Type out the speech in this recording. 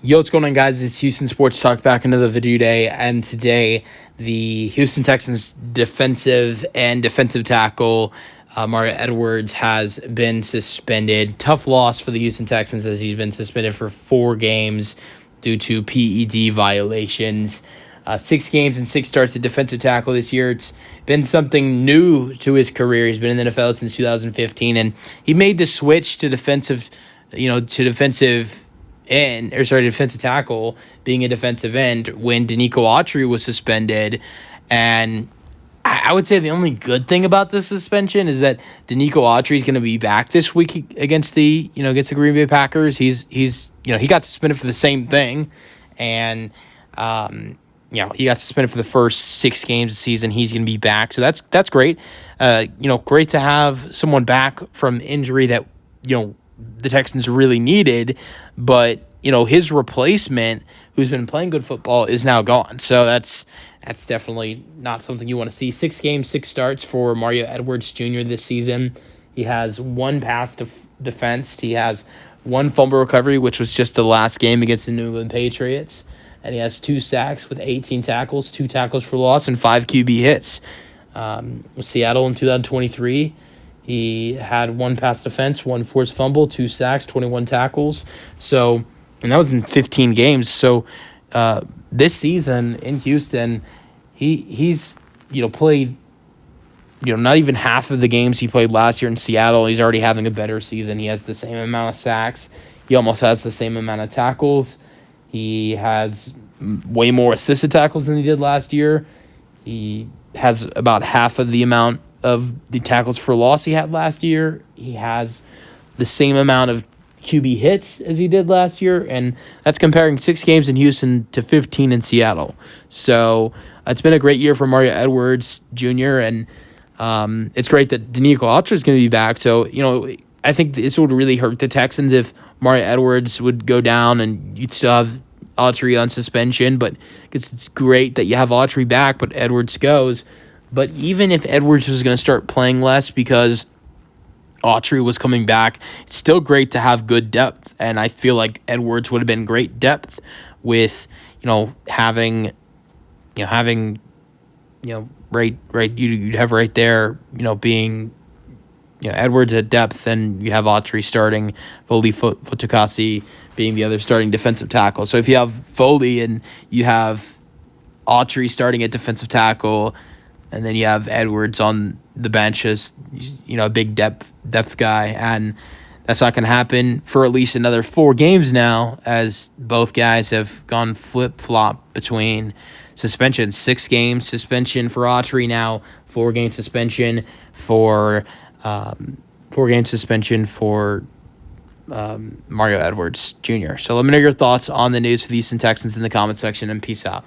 Yo, what's going on, guys? It's Houston Sports Talk back into the video day, and today the Houston Texans defensive tackle Mario Edwards has been suspended. Tough loss for the Houston Texans as he's been suspended for 4 games due to PED violations. 6 games and 6 starts at defensive tackle this year. It's been something new to his career. He's been in the NFL since 2015, and he made the switch to defensive tackle, being a defensive end when Danico Autry was suspended. And I would say the only good thing about this suspension is that Danico Autry is going to be back this week against the Green Bay Packers. He got suspended for the same thing, and he got suspended for the first 6 games of the season. He's going to be back, so that's great. Great to have someone back from injury that the Texans really needed, but his replacement, who's been playing good football, is now gone. So that's definitely not something you want to see. 6 games, 6 starts for Mario Edwards Jr. this season. He has 1 pass defense. He has 1 fumble recovery, which was just the last game against the New England Patriots, and he has 2 sacks with 18 tackles, 2 tackles for loss, and 5 QB hits. With Seattle in 2023. He had 1 pass defense, 1 forced fumble, 2 sacks, 21 tackles. So, and that was in 15 games. So, this season in Houston, he's played not even half of the games he played last year in Seattle. He's already having a better season. He has the same amount of sacks. He almost has the same amount of tackles. He has way more assisted tackles than he did last year. He has about half of the amount of the tackles for loss he had last year. He has the same amount of QB hits as he did last year, and that's comparing 6 games in Houston to 15 in Seattle. So it's been a great year for Mario Edwards Jr., and it's great that Danico Autry is going to be back. So, I think this would really hurt the Texans if Mario Edwards would go down and you'd still have Autry on suspension, but it's great that you have Autry back, but Edwards goes. But even if Edwards was going to start playing less because Autry was coming back, it's still great to have good depth. And I feel like Edwards would have been great depth with, having you'd have right there, being, Edwards at depth, and you have Autry starting, Foley Fotukasi being the other starting defensive tackle. So if you have Foley and you have Autry starting at defensive tackle, and then you have Edwards on the bench as, a big depth guy. And that's not going to happen for at least another 4 games now, as both guys have gone flip-flop between suspensions. 6 games suspension for Autry now, 4-game suspension for Mario Edwards Jr. So let me know your thoughts on the news for the Houston Texans in the comment section, and peace out.